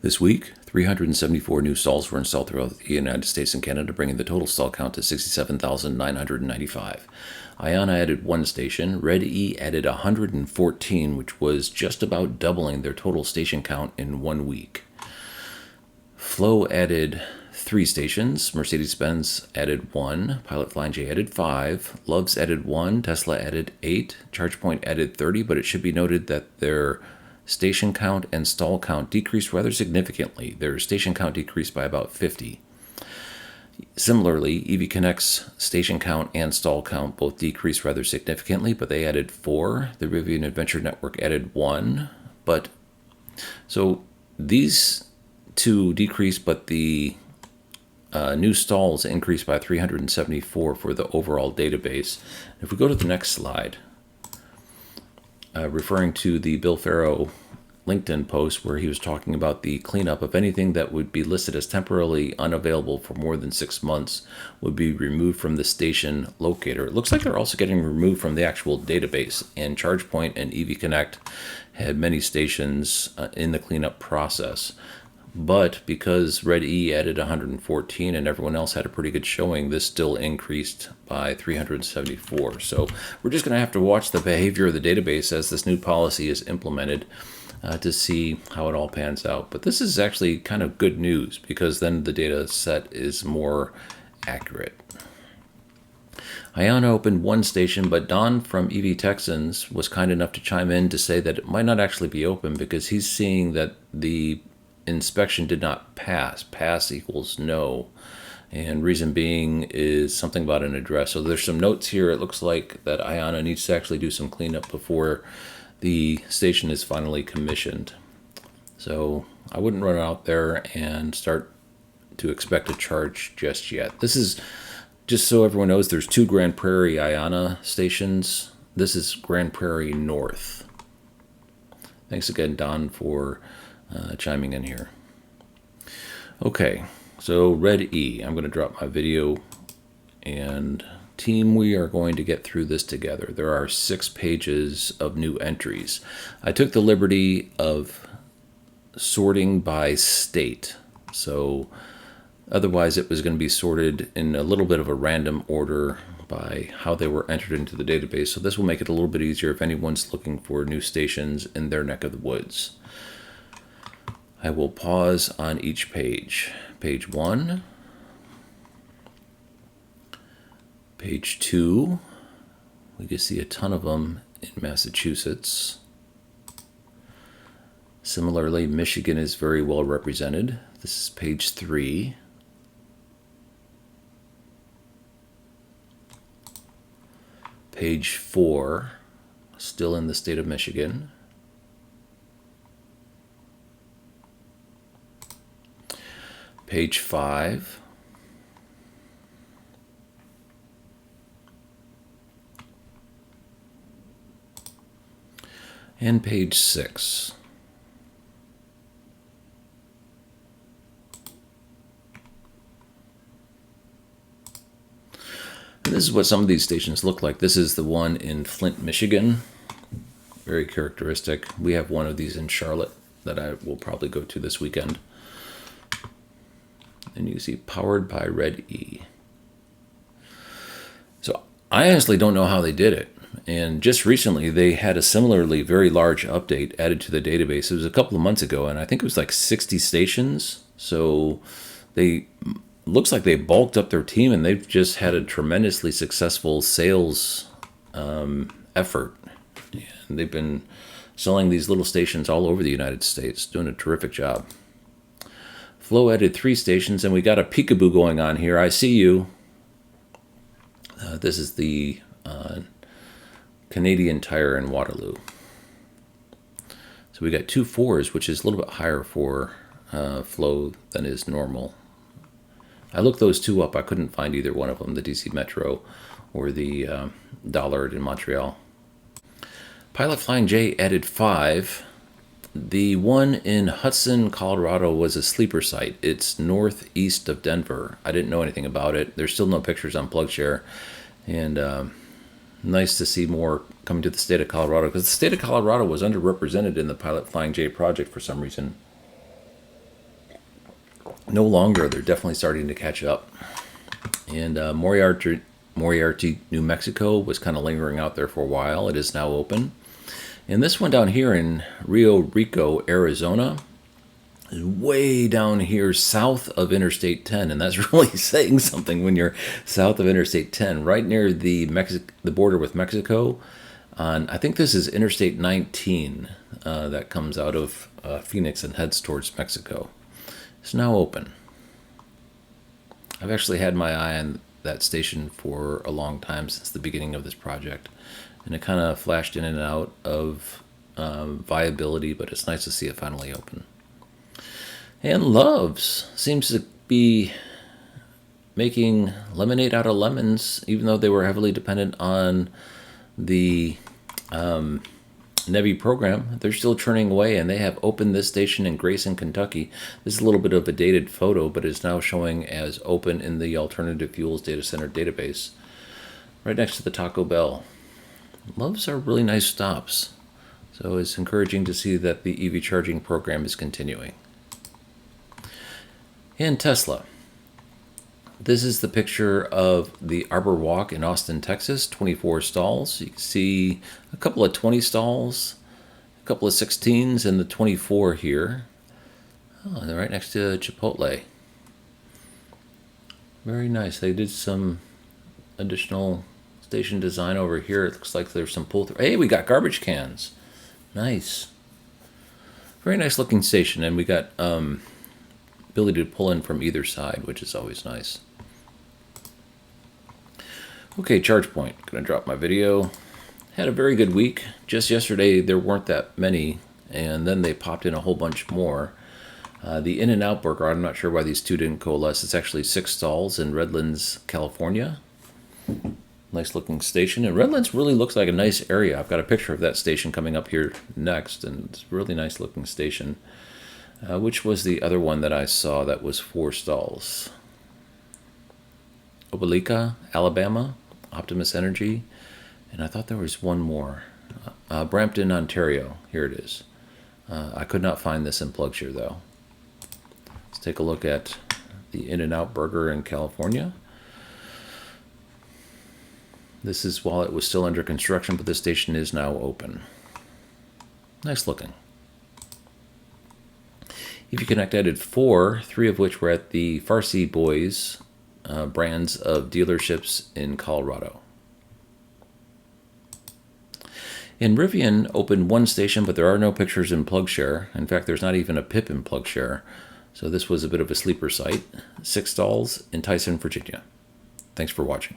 This week, 374 new stalls were installed throughout the United States and Canada, bringing the total stall count to 67,995. Ayana added one station. Red E added 114, which was just about doubling their total station count in 1 week. Flow added 3 stations. Mercedes-Benz added 1. Pilot Flying J added 5. Love's added 1. Tesla added 8. ChargePoint added 30, but it should be noted that their station count and stall count decreased rather significantly. Their station count decreased by about 50. Similarly, EVconnect's station count and stall count both decreased rather significantly, but they added 4. The Rivian Adventure Network added 1. So these two decreased, but the new stalls increased by 374 for the overall database. If we go to the next slide, referring to the Bill Farrow LinkedIn post where he was talking about the cleanup of anything that would be listed as temporarily unavailable for more than 6 months would be removed from the station locator. It looks like they're also getting removed from the actual database, and ChargePoint and EVconnect had many stations in the cleanup process. But because Red E added 114 and everyone else had a pretty good showing, this still increased by 374. So we're just going to have to watch the behavior of the database as this new policy is implemented to see how it all pans out. But this is actually kind of good news because then the data set is more accurate. Ayana opened 1 station, but Don from EV Texans was kind enough to chime in to say that it might not actually be open because he's seeing that the inspection did not pass. Pass equals no. And reason being is something about an address. So there's some notes here. It looks like that Ayana needs to actually do some cleanup before the station is finally commissioned. So I wouldn't run out there and start to expect a charge just yet. This is, just so everyone knows, there's 2 Grand Prairie Ayana stations. This is Grand Prairie North. Thanks again, Don, for chiming in here. Okay, so Red E. I'm going to drop my video, and team, we are going to get through this together. There are 6 pages of new entries. I took the liberty of sorting by state, so otherwise it was going to be sorted in a little bit of a random order by how they were entered into the database. So this will make it a little bit easier if anyone's looking for new stations in their neck of the woods. I will pause on each page. Page 1, page 2, we can see a ton of them in Massachusetts. Similarly, Michigan is very well represented. This is page 3. Page 4, still in the state of Michigan. Page 5. And page 6. And this is what some of these stations look like. This is the one in Flint, Michigan. Very characteristic. We have one of these in Charlotte that I will probably go to this weekend. And you can see powered by Red E. So I honestly don't know how they did it. And just recently they had a similarly very large update added to the database. It was a couple of months ago, and I think it was like 60 stations. So they looks like they bulked up their team, and they've just had a tremendously successful sales effort. And they've been selling these little stations all over the United States, doing a terrific job. Flow added 3 stations, and we got a peekaboo going on here. I see you. This is the Canadian Tire in Waterloo. So we got 2 4s, which is a little bit higher for Flow than is normal. I looked those 2 up. I couldn't find either one of them, the DC Metro or the Dollard in Montreal. Pilot Flying J added 5. The one in Hudson, Colorado was a sleeper site. It's northeast of Denver. I didn't know anything about it. There's still no pictures on Plugshare. And nice to see more coming to the state of Colorado, because the state of Colorado was underrepresented in the Pilot Flying J project for some reason. no longer. They're definitely starting to catch up. And Moriarty, New Mexico was kind of lingering out there for a while. It is now open. And this one down here in Rio Rico, Arizona, is way down here south of Interstate 10. And that's really saying something when you're south of Interstate 10, right near the border with Mexico. I think this is Interstate 19 that comes out of Phoenix and heads towards Mexico. It's now open. I've actually had my eye on that station for a long time, since the beginning of this project. And it kind of flashed in and out of viability, but it's nice to see it finally open. And Love's seems to be making lemonade out of lemons, even though they were heavily dependent on the NEVI program. They're still churning away, and they have opened this station in Grayson, Kentucky. This is a little bit of a dated photo, but is now showing as open in the Alternative Fuels Data Center database, right next to the Taco Bell. Love's are really nice stops, so it's encouraging to see that the EV charging program is continuing. And Tesla. This is the picture of the Arbor Walk in Austin, Texas, 24 stalls. You can see a couple of 20 stalls, a couple of 16s, and the 24 here. Oh, they're right next to Chipotle. Very nice. They did some additional station design over here. It looks like there's some pull-through. Hey, we got garbage cans. Nice. Very nice looking station, and we got ability to pull in from either side, which is always nice. Okay, ChargePoint. Gonna drop my video. Had a very good week. Just yesterday there weren't that many, and then they popped in a whole bunch more. The In-N-Out Burger, I'm not sure why these two didn't coalesce. It's actually 6 stalls in Redlands, California. Nice looking station. And Redlands really looks like a nice area. I've got a picture of that station coming up here next, and it's a really nice looking station. Which was the other one that I saw that was 4 stalls? Opelika, Alabama, Optimus Energy, and I thought there was one more. Brampton, Ontario. Here it is. I could not find this in Plugshare, though. Let's take a look at the In-N-Out Burger in California. This is while it was still under construction, but the station is now open. Nice looking. EVconnect added 4, 3 of which were at the Farsi Boys brands of dealerships in Colorado. And Rivian opened 1 station, but there are no pictures in Plugshare. In fact, there's not even a pip in Plugshare. So this was a bit of a sleeper site. 6 stalls in Tyson, Virginia. Thanks for watching.